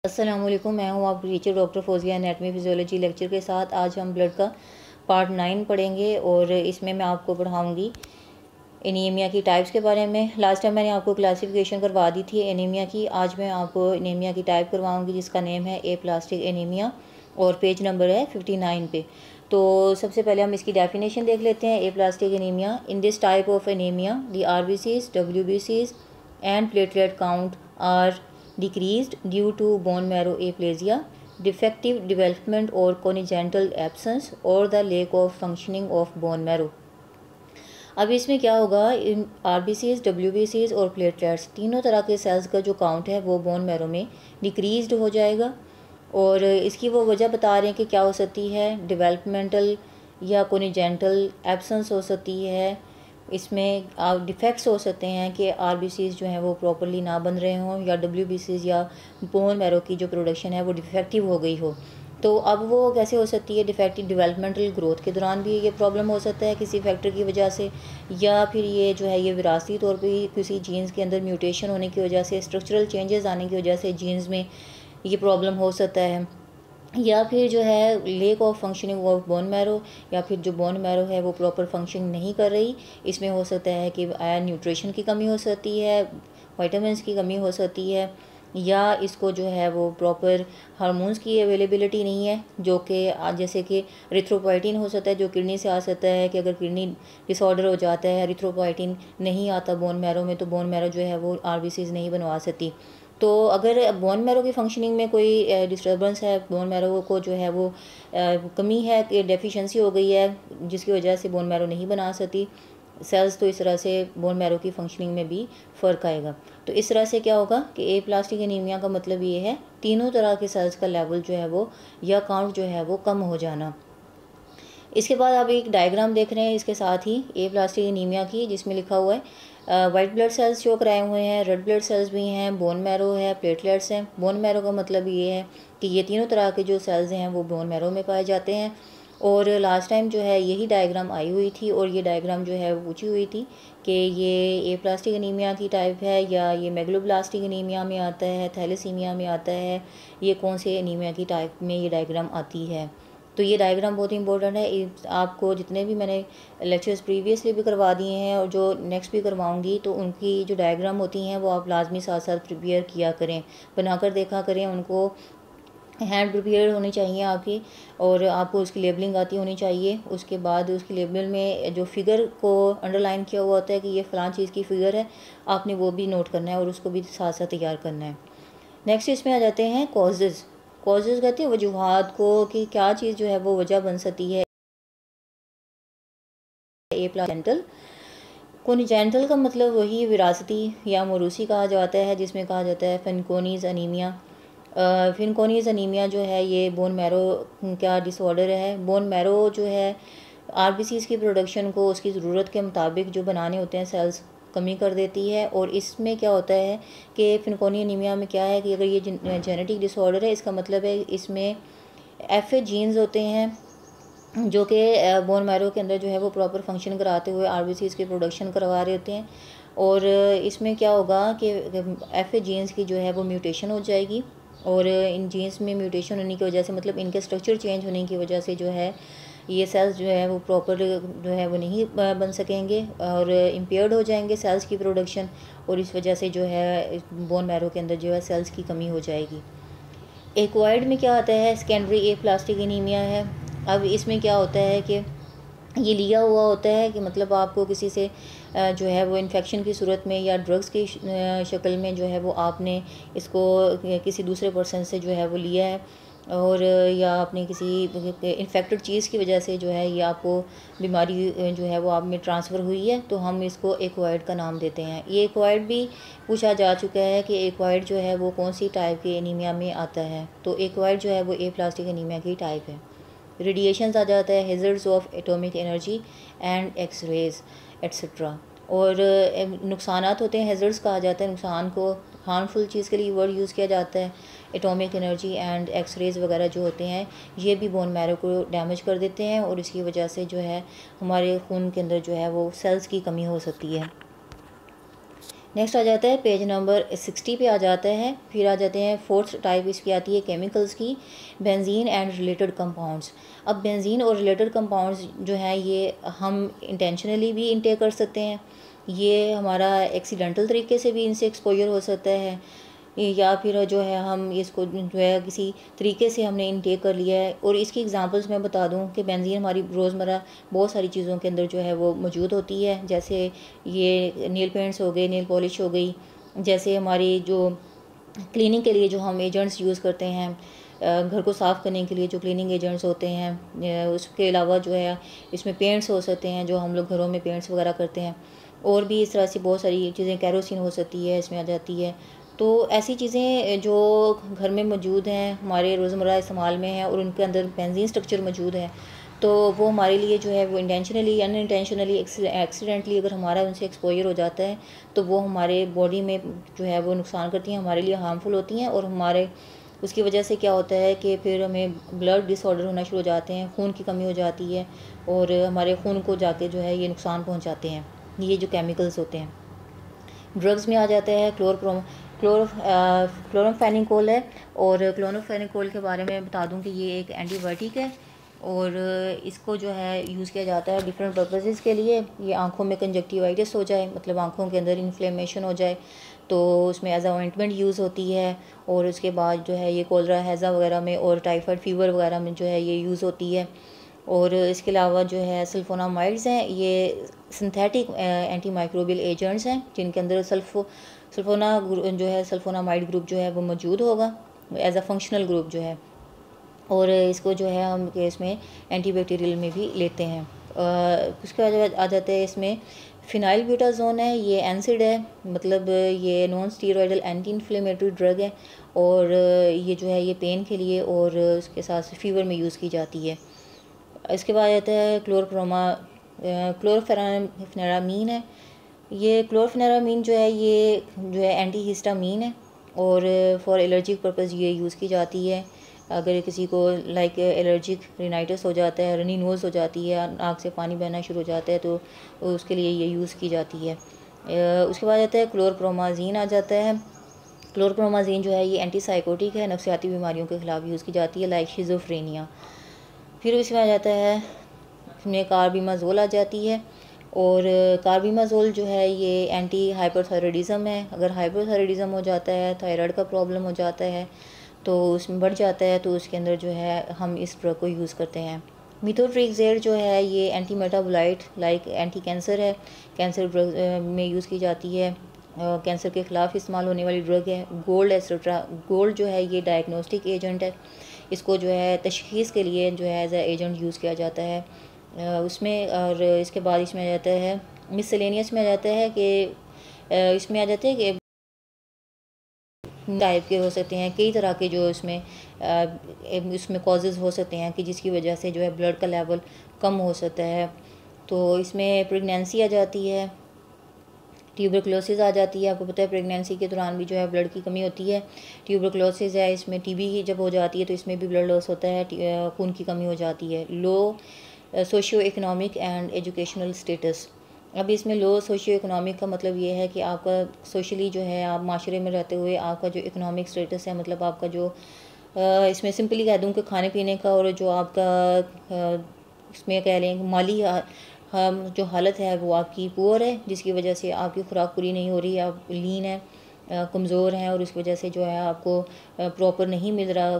अस्सलामुअलैकुम, मैं हूँ आपकी teacher doctor Fauzia anatomy physiology lecture के साथ। आज हम ब्लड का पार्ट 9 पढ़ेंगे और इसमें मैं आपको पढ़ाऊँगी एनीमिया की टाइप्स के बारे में। लास्ट टाइम मैंने आपको क्लासिफिकेशन करवा दी थी एनीमिया की। आज मैं आपको एनीमिया की टाइप करवाऊँगी जिसका नेम है एप्लास्टिक एनीमिया और पेज नंबर है 59 पे। तो सबसे पहले हम इसकी डेफिनेशन देख लेते हैं। Aplastic anaemia, in this type of anaemia the RBCs, WBCs and platelet count are decreased due to bone marrow aplasia, defective development or congenital absence or the lack of functioning of bone marrow। अब इसमें क्या होगा, RBCs, WBCs और platelets तीनों तरह के sales का जो काउंट है वो बोन मैरो में डिक्रीज्ड हो जाएगा। और इसकी वो वजह बता रहे हैं कि क्या हो सकती है, डेवलपमेंटल या कोनिजेंटल एब्सेंस हो सकती है। इसमें डिफेक्ट्स हो सकते हैं कि RBCs जो हैं वो प्रॉपरली ना बन रहे हों, या WBCs या बोन मैरो की जो प्रोडक्शन है वो डिफेक्टिव हो गई हो। तो अब वो कैसे हो सकती है, डिफेक्टिव डेवलपमेंटल ग्रोथ के दौरान भी ये प्रॉब्लम हो सकता है किसी फैक्टर की वजह से, या फिर ये जो है ये विरासती तौर पे किसी जीन्स के अंदर म्यूटेशन होने की वजह से, स्ट्रक्चरल चेंजेस आने की वजह से जीन्स में ये प्रॉब्लम हो सकता है। या फिर जो है lake of functioning of bone marrow, या फिर जो बोन मैरो है वो प्रॉपर फंक्शन नहीं कर रही। इसमें हो सकता है कि न्यूट्रिशन की कमी हो सकती है, विटामिन्स की कमी हो सकती है, या इसको जो है वो प्रॉपर हार्मोन्स की अवेलेबिलिटी नहीं है, जो कि जैसे कि रिथ्रोपोइटिन हो सकता है जो किडनी से आ सकता है, कि अगर किडनी डिसऑर्डर हो जाता है, रिथ्रोपोइटिन नहीं आता बोन मैरो में, तो बोन मैरो जो है वो RBCs नहीं बनवा सकती। तो अगर बोन मैरो की फंक्शनिंग में कोई डिस्टर्बेंस है, बोन मैरो को जो है वो कमी है, कि डेफिशिएंसी हो गई है जिसकी वजह से बोन मैरो नहीं बना सकती सेल्स, तो इस तरह से बोन मैरो की फंक्शनिंग में भी फ़र्क आएगा। तो इस तरह से क्या होगा कि एप्लास्टिक एनीमिया का मतलब ये है तीनों तरह के सेल्स का लेवल जो है वो या काउंट जो है वो कम हो जाना। इसके बाद आप एक डायग्राम देख रहे हैं इसके साथ ही एप्लास्टिक एनीमिया की, जिसमें लिखा हुआ है वाइट ब्लड सेल्स शो कराए हुए हैं, रेड ब्लड सेल्स भी हैं, बोन मैरो है, प्लेटलेट्स हैं। बोन मैरो का मतलब ये है कि ये तीनों तरह के जो सेल्स हैं वो बोन मैरो में पाए जाते हैं। और लास्ट टाइम जो है यही डायग्राम आई हुई थी, और ये डायग्राम जो है वो पूछी हुई थी कि ये एप्लास्टिक एनीमिया की टाइप है या ये मेगलोब्लास्टिक एनीमिया में आता है, थैलेसीमिया में आता है, ये कौन से एनीमिया की टाइप में ये डायग्राम आती है। तो ये डायग्राम बहुत इंपॉर्टेंट है। आपको जितने भी मैंने लेक्चर्स प्रीवियसली भी करवा दिए हैं और जो नेक्स्ट भी करवाऊंगी, तो उनकी जो डायग्राम होती हैं वो आप लाजमी साथ साथ प्रिपेयर किया करें, बनाकर देखा करें। उनको हैंड प्रिपेयर होनी चाहिए आपकी, और आपको उसकी लेबलिंग आती होनी चाहिए। उसके बाद उसकी लेबल में जो फिगर को अंडरलाइन किया हुआ होता है कि ये फ़लाँ चीज़ की फ़िगर है, आपने वो भी नोट करना है और उसको भी साथ साथ तैयार करना है। नेक्स्ट इसमें आ जाते हैं कॉजेज़। कॉजेज़ कहते हैं वजूहात को, कि क्या चीज़ जो है वो वजह बन सकती है। एप्लाजेंटल, कोनिजेंटल का मतलब वही विरासती या मौरूसी कहा जाता है, जिसमें कहा जाता है फिनकोनीज अनीमिया। फिनकोनीज अनीमिया जो है ये बोन मैरो का डिसऑर्डर है। बोन मैरो जो है RBCs की प्रोडक्शन को उसकी ज़रूरत के मुताबिक जो बनाने होते हैं सेल्स कमी कर देती है। और इसमें क्या होता है कि फिनकोनी अनीमिया में क्या है कि अगर ये जेनेटिक डिसऑर्डर है, इसका मतलब है इसमें FA जीन्स होते हैं जो कि बोन मैरो के अंदर जो है वो प्रॉपर फंक्शन कराते हुए RBCs की प्रोडक्शन करवा रहे होते हैं। और इसमें क्या होगा कि FA जीन्स की जो है वो म्यूटेशन हो जाएगी, और इन जीन्स में म्यूटेशन होने की वजह से, मतलब इनके स्ट्रक्चर चेंज होने की वजह से जो है ये सेल्स जो है वो प्रॉपर जो है वो नहीं बन सकेंगे, और इम्पेयर्ड हो जाएंगे सेल्स की प्रोडक्शन, और इस वजह से जो है बोन मैरो के अंदर जो है सेल्स की कमी हो जाएगी। एक्वायर्ड में क्या आता है, सेकेंडरी एप्लास्टिक एनीमिया है। अब इसमें क्या होता है कि ये लिया हुआ होता है, कि मतलब आपको किसी से जो है वो इन्फेक्शन की सूरत में या ड्रग्स की शक्ल में जो है वो आपने इसको किसी दूसरे पर्सन से जो है वो लिया है, और या आपने किसी इन्फेक्टेड चीज़ की वजह से जो है ये आपको बीमारी जो है वो आप में ट्रांसफ़र हुई है, तो हम इसको एक्वायर्ड का नाम देते हैं। ये एक्वायर्ड भी पूछा जा चुका है कि एक्वायर्ड जो है वो कौन सी टाइप के एनीमिया में आता है, तो एक्वायर्ड जो है वो एप्लास्टिक एनीमिया की टाइप है। रेडिएशंस आ जाता है, hazards of atomic energy and x-rays etcetera. और नुकसानात होते हैं, हेजर्ड्स कहा जाता है नुकसान को, हार्मफुल चीज़ के लिए वर्ड यूज़ किया जाता है। एटॉमिक एनर्जी एंड एक्सरेज वगैरह जो होते हैं ये भी बोन मैरो को डैमेज कर देते हैं, और इसकी वजह से जो है हमारे खून के अंदर जो है वो सेल्स की कमी हो सकती है। नेक्स्ट आ जाता है पेज नंबर 60 पे आ जाता है। फिर आ जाते हैं फोर्थ टाइप इसकी आती है केमिकल्स की, बेंजीन एंड रिलेटेड कंपाउंड्स। अब बेंजीन और रिलेटेड कंपाउंड्स जो हैं ये हम इंटेंशनली भी इनटेक कर सकते हैं, ये हमारा एक्सीडेंटल तरीके से भी इनसे एक्सपोजर हो सकता है, या फिर जो है हम इसको जो है किसी तरीके से हमने इनटेक कर लिया है। और इसकी एग्जांपल्स मैं बता दूं कि बेंजीन हमारी रोज़मर्रा बहुत सारी चीज़ों के अंदर जो है वो मौजूद होती है, जैसे ये नेल पेंट्स हो गए, नेल पॉलिश हो गई, जैसे हमारी जो क्लीनिंग के लिए जो हम एजेंट्स यूज़ करते हैं, घर को साफ़ करने के लिए जो क्लीनिंग एजेंट्स होते हैं, उसके अलावा जो है इसमें पेंट्स हो सकते हैं, जो हम लोग घरों में पेंट्स वगैरह करते हैं, और भी इस तरह से बहुत सारी चीज़ें, कैरोसिन हो सकती है इसमें आ जाती है। तो ऐसी चीज़ें जो घर में मौजूद हैं, हमारे रोज़मर्रा इस्तेमाल में हैं और उनके अंदर बेंजीन स्ट्रक्चर मौजूद है, तो वो हमारे लिए जो है वो इंटेंशनली अनइंटेंशनली एक्सीडेंटली अगर हमारा उनसे एक्सपोजर हो जाता है तो वो हमारे बॉडी में जो है वो नुकसान करती हैं, हमारे लिए हार्मफुल होती हैं। और हमारे उसकी वजह से क्या होता है कि फिर हमें ब्लड डिसऑर्डर होना शुरू हो जाते हैं, खून की कमी हो जाती है और हमारे खून को जाके जो है ये नुकसान पहुँचाते हैं, ये जो केमिकल्स होते हैं। ड्रग्स में आ जाता है क्लोरमफेनिकोल है, और क्लोरमफेनिकोल के बारे में बता दूं कि ये एक एंटीबायोटिक है और इसको जो है यूज़ किया जाता है डिफरेंट पर्पसेस के लिए। ये आंखों में कंजक्टिवाइटिस हो जाए, मतलब आंखों के अंदर इन्फ्लेमेशन हो जाए, तो उसमें एज ऑइंटमेंट यूज़ होती है। और उसके बाद जो है ये कोलरा हैज़ा वगैरह में और टाइफाइड फीवर वगैरह में जो है ये यूज़ होती है। और इसके अलावा जो है सल्फोनामाइड्स हैं, ये सिंथेटिक एंटी माइक्रोबियल एजेंट्स हैं जिनके अंदर जो है सल्फोनामाइड ग्रुप जो है वो मौजूद होगा एज अ फंक्शनल ग्रुप जो है। और इसको जो है हम इसमें एंटीबैक्टीरियल में भी लेते हैं। उसके बाद आ जाते हैं इसमें फिनाइल ब्यूटाजोन है, ये एंसिड है, मतलब ये non steroidal anti inflammatory drug है और ये जो है ये पेन के लिए और उसके साथ फीवर में यूज़ की जाती है। इसके बाद आता है क्लोरफेनारामीन है, ये क्लोरफेनारामीन जो है ये जो है एंटी हिस्टामीन है और फॉर एलर्जिक पर्पस ये यूज़ की जाती है। अगर किसी को लाइक एलर्जिक रिनाइटिस हो जाता है, रनी नोज़ हो जाती है, नाक से पानी बहना शुरू हो जाता है, तो उसके लिए ये यूज़ की जाती है। उसके बाद आता है क्लोरप्रोमाजीन आ जाता है। क्लोरप्रोमाजीन जो है ये एंटीसाइकोटिक है, नफ्सियाती बीमारियों के ख़िलाफ़ यूज़ की जाती है लाइक शिज़ोफ्रेनिया। फिर उसमें आ जाता है इसमें कार्बिमाज़ोल आ जाती है, और कार्बिमाज़ोल जो है ये एंटी हाइपरथायरॉयडिज़म है। अगर हाइपरथायरॉयडिज़म हो जाता है, थायराइड का प्रॉब्लम हो जाता है, तो उसमें बढ़ जाता है, तो उसके अंदर जो है हम इस ड्रग को यूज़ करते हैं। मिथोट्रिक्सेट जो है ये anti metabolite like anti cancer है, कैंसर ड्रग में यूज़ की जाती है, कैंसर के ख़िलाफ़ इस्तेमाल होने वाली ड्रग है। गोल्ड एट्सेट्रा, गोल्ड जो है ये डायग्नोस्टिक एजेंट है, इसको जो है तशख़ीस के लिए जो है एज ए एजेंट यूज़ किया जाता है उसमें। और इसके बाद इसमें आ जाता है मिसलेनियस में आ जाता है कि इसमें आ जाते हैं कि टाइप के हो सकते हैं, कई तरह के जो इसमें कॉजेज़ हो सकते हैं कि जिसकी वजह से जो है ब्लड का लेवल कम हो सकता है। तो इसमें प्रेगनेंसी आ जाती है, ट्यूबरक्लोसिस आ जाती है। आपको पता है प्रेगनेंसी के दौरान भी जो है ब्लड की कमी होती है, ट्यूबरक्लोसिस है। इसमें टीबी जब हो जाती है तो इसमें भी ब्लड लॉस होता है, खून की कमी हो जाती है। Low socio economic and educational status, अब इसमें लो सोशियो इकोनॉमिक का मतलब ये है कि आपका सोशली जो है आप माशरे में रहते हुए आपका जो इकोनॉमिक स्टेटस है, मतलब आपका जो इसमें सिंपली कह दूँ कि खाने पीने का और जो आपका इसमें कह लें माली जो हालत है वो आपकी पुअर है, जिसकी वजह से आपकी खुराक पूरी नहीं हो रही, आप लीन है, कमज़ोर हैं और इस वजह से जो है आपको प्रॉपर नहीं मिल रहा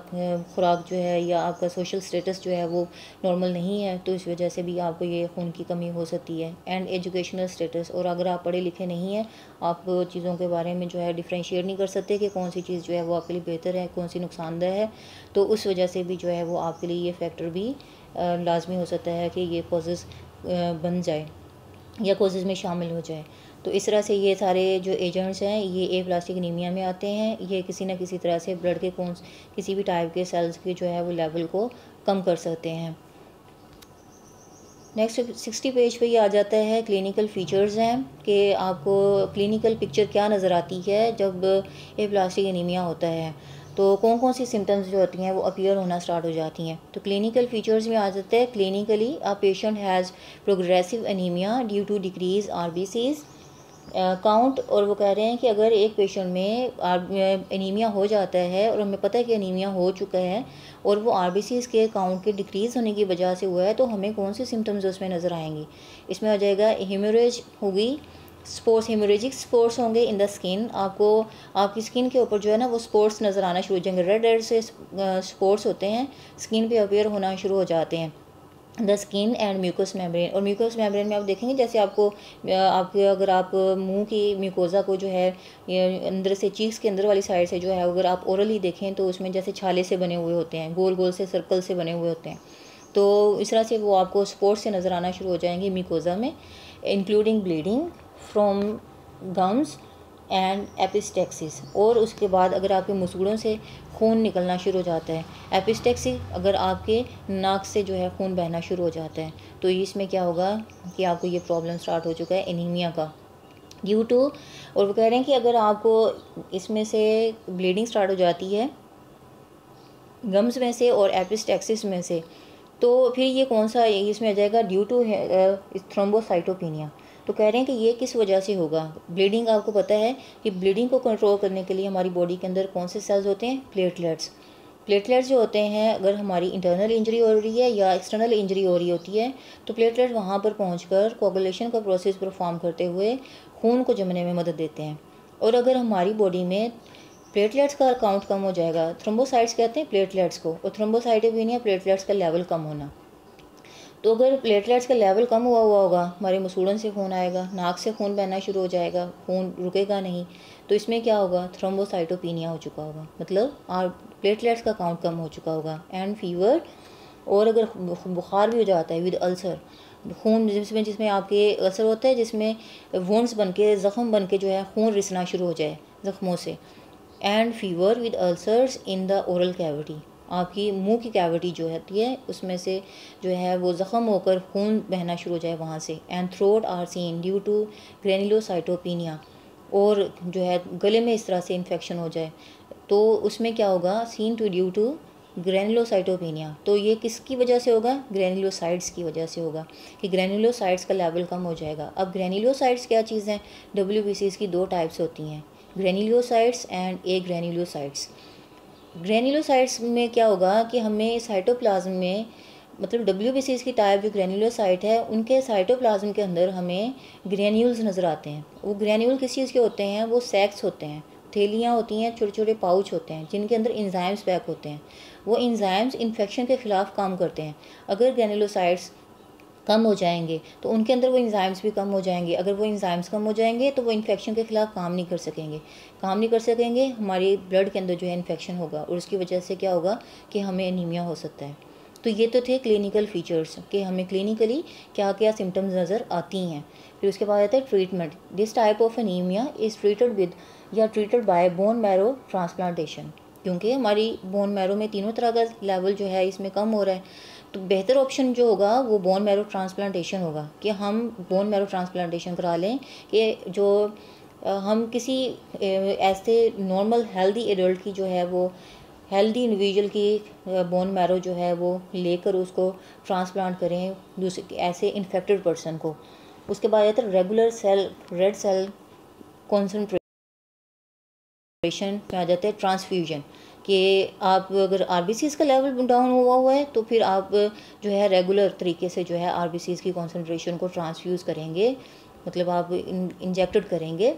खुराक जो है, या आपका सोशल स्टेटस जो है वो नॉर्मल नहीं है, तो इस वजह से भी आपको ये खून की कमी हो सकती है। एंड एजुकेशनल स्टेटस, और अगर आप पढ़े लिखे नहीं हैं, आप चीज़ों के बारे में जो है डिफ्रेंशिएट नहीं कर सकते कि कौन सी चीज़ जो है वो आपके लिए बेहतर है, कौन सी नुकसानदेह है, तो उस वजह से भी जो है वो आपके लिए ये फैक्टर भी लाजमी हो सकता है कि ये कॉजेज़ बन जाए या कॉजेज़ में शामिल हो जाए। तो इस तरह से ये सारे जो एजेंट्स हैं ये एप्लास्टिक एनीमिया में आते हैं, ये किसी न किसी तरह से ब्लड के किसी भी टाइप के सेल्स के जो है वो लेवल को कम कर सकते हैं। नेक्स्ट 60 पेज पे ये आ जाता है क्लिनिकल फीचर्स हैं कि आपको क्लिनिकल पिक्चर क्या नज़र आती है जब एप्लास्टिक एनीमिया होता है, तो कौन कौन सी सिम्टम्स जो होती हैं वो अपीयर होना स्टार्ट हो जाती हैं। तो क्लिनिकल फीचर्स में आ जाता है clinically a patient has progressive anaemia due to decrease RBCs, count, और वो कह रहे हैं कि अगर एक पेशेंट में एनीमिया हो जाता है और हमें पता है कि एनीमिया हो चुका है और वो आरबीसीज़ के काउंट के डिक्रीज़ होने की वजह से हुआ है, तो हमें कौन से सिम्टम्स उसमें नज़र आएंगे। इसमें आ जाएगा हेमोरेज होगी, स्पॉट्स, हेमोरेजिक स्पॉट्स होंगे इन द स्किन। आपको आपकी स्किन के ऊपर जो है ना वो स्पॉट्स नज़र आना शुरू हो जाएंगे। रेड रेड से स्पॉट्स होते हैं, स्किन पे अपीयर होना शुरू हो जाते हैं। The skin and mucus membrane, और म्यूकस मेम्ब्रेन में आप देखेंगे जैसे आपके अगर आप मुंह की म्यूकोज़ा को जो है अंदर से, चीक्स के अंदर वाली साइड से जो है अगर आप ओरली देखें तो उसमें जैसे छाले से बने हुए होते हैं, गोल गोल से सर्कल से बने हुए होते हैं। तो इस तरह से वो आपको स्पॉट्स से नज़र आना शुरू हो जाएंगे म्यूकोज़ा में, including bleeding from gums and epistaxis. और उसके बाद अगर आपके मसूड़ों से खून निकलना शुरू हो जाता है, एपिस्टेक्सिस अगर आपके नाक से जो है खून बहना शुरू हो जाता है, तो इसमें क्या होगा कि आपको ये प्रॉब्लम स्टार्ट हो चुका है एनीमिया का ड्यू टू। और वो कह रहे हैं कि अगर आपको इसमें से ब्लीडिंग स्टार्ट हो जाती है गम्स में से और एपिस्टेक्सिस में से, तो फिर ये कौन सा इसमें आ जाएगा, ड्यू टू थ्रोम्बोसाइटोपिनिया। तो कह रहे हैं कि ये किस वजह से होगा। ब्लीडिंग, आपको पता है कि ब्लीडिंग को कंट्रोल करने के लिए हमारी बॉडी के अंदर कौन से सेल्स होते हैं, प्लेटलेट्स। प्लेटलेट्स जो होते हैं, अगर हमारी इंटरनल इंजरी हो रही है या एक्सटर्नल इंजरी हो रही होती है तो प्लेटलेट वहाँ पर पहुँचकर कोगुलेशन का प्रोसेस परफॉर्म करते हुए खून को जमने में मदद देते हैं। और अगर हमारी बॉडी में प्लेटलेट्स का काउंट कम हो जाएगा, थ्रोम्बोसाइट्स कहते हैं प्लेटलेट्स को, और थ्रोम्बोसाइटोपिनिया प्लेटलेट्स का लेवल कम होना। तो अगर प्लेटलेट्स का लेवल कम हुआ होगा, हमारे मसूड़न से खून आएगा, नाक से खून बहना शुरू हो जाएगा, खून रुकेगा नहीं, तो इसमें क्या होगा, थ्रोम्बोसाइटोपिनिया हो चुका होगा, मतलब प्लेटलेट्स का काउंट कम हो चुका होगा। एंड फीवर, और अगर बुखार भी हो जाता है विद अल्सर, खून जिसमें आपके अल्सर होता है, जिसमें वुंड्स बन के, ज़ख़म बन के जो है खून रिसना शुरू हो जाए ज़ख़मों से। And fever with ulcers in the oral cavity, आपकी मुंह की कैविटी जो होती है उसमें से जो है वो ज़ख़म होकर खून बहना शुरू हो जाए वहाँ से। And throat are seen due to granulocytopenia, और जो है गले में इस तरह से इन्फेक्शन हो जाए तो उसमें क्या होगा, सीन टू ड्यू टू ग्रेनुलोसाइटोपिनिया। तो ये किसकी वजह से होगा, ग्रेनुलोसाइट्स की वजह से होगा कि ग्रेनुलोसाइट्स का लेवल कम हो जाएगा। अब ग्रेनुलोसाइट्स क्या चीज़ हैं, WBCs की दो टाइप्स होती हैं, granulocytes and A granulocytes. Granulocytes में क्या होगा कि हमें साइटोप्लाज्म में, मतलब WBCs की टाइप जो ग्रेनुलोसाइट है उनके साइटोप्लाज्म के अंदर हमें ग्रेन्यूल्स नज़र आते हैं। वो ग्रेन्यूल किस चीज़ के होते हैं, वो सैक्स होते हैं, थैलियाँ होती हैं, छोटे छोटे पाउच होते हैं जिनके अंदर इंजाइम्स पैक होते हैं। वो इंजाइम्स इन्फेक्शन के ख़िलाफ़ काम करते हैं। अगर ग्रेनुलोसाइट्स कम हो जाएंगे तो उनके अंदर वो इंजाइम्स भी कम हो जाएंगे। अगर वो इंजाइम्स कम हो जाएंगे तो वो इन्फेक्शन के ख़िलाफ़ काम नहीं कर सकेंगे, हमारी ब्लड के अंदर जो है इन्फेक्शन होगा और उसकी वजह से क्या होगा कि हमें एनीमिया हो सकता है। तो ये तो थे क्लिनिकल फीचर्स कि हमें क्लिनिकली क्या क्या सिम्टम्स नज़र आती हैं। फिर उसके बाद आता है treatment. This type of anaemia is treated with या treated by bone marrow transplantation, क्योंकि हमारी बोन मैरो में तीनों तरह का लेवल जो है इसमें कम हो रहा है। तो बेहतर ऑप्शन जो होगा वो बोन मैरो ट्रांसप्लांटेशन होगा कि हम बोन मैरो ट्रांसप्लांटेशन करा लें कि जो हम किसी ऐसे नॉर्मल हेल्दी एडल्ट की जो है वो हेल्दी इंडिविजुअल की बोन मैरो जो है वो लेकर उसको ट्रांसप्लांट करें दूसरे ऐसे इन्फेक्टेड पर्सन को। उसके बाद आता है regular cell red cell concentration में आ जाता है ट्रांसफ्यूजन, कि आप अगर आरबीसीज़ का लेवल डाउन हुआ है तो फिर आप जो है रेगुलर तरीके से जो है आरबीसीज़ की कॉन्सेंट्रेशन को ट्रांसफ्यूज़ करेंगे, मतलब आप इंजेक्टेड करेंगे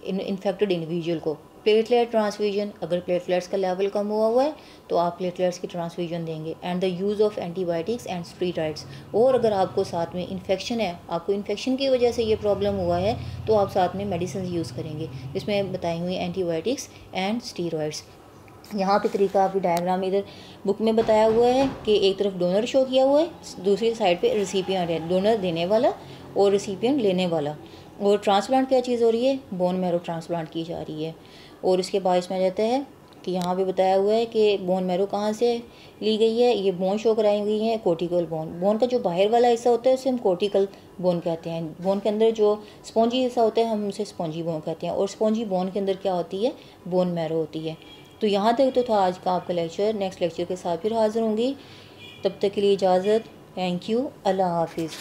इन्फेक्टेड इंडिविजुअल को। प्लेटलेट ट्रांसफ्यूजन, अगर प्लेटलेट्स का लेवल कम हुआ है तो आप प्लेटलेट्स की ट्रांसफ्यूजन देंगे। And the use of antibiotics and steroids, और अगर आपको साथ में इन्फेक्शन है, आपको इन्फेक्शन की वजह से ये प्रॉब्लम हुआ है तो आप साथ में मेडिसिन यूज़ करेंगे, जिसमें बताई हुई एंटीबायोटिक्स एंड स्टेरॉइड्स। यहाँ पे तरीका आपकी डायग्राम इधर बुक में बताया हुआ है कि एक तरफ डोनर शो किया हुआ है, दूसरी साइड पे रिसिपिएंट है, डोनर देने वाला और रिसिपिएंट लेने वाला। और ट्रांसप्लांट क्या चीज़ हो रही है, बोन मैरो ट्रांसप्लांट की जा रही है। और इसके बाद इसमें आ जाता है कि यहाँ पे बताया हुआ है कि बोन मैरो कहाँ से ली गई है, ये बोन शो कराई हुई है, कोर्टिकल बोन। बोन का जो बाहर वाला हिस्सा होता है उसे हम कोर्टिकल बोन कहते हैं। बोन के अंदर जो स्पॉन्जी हिस्सा होता है हम उसे स्पॉन्जी बोन कहते हैं, और स्पॉन्जी बोन के अंदर क्या होती है, बोन मैरो होती है। तो यहाँ तक तो था आज का आपका लेक्चर। नेक्स्ट लेक्चर के साथ फिर हाज़िर होंगी, तब तक के लिए इजाज़त। थैंक यू, अल्लाह हाफिज़।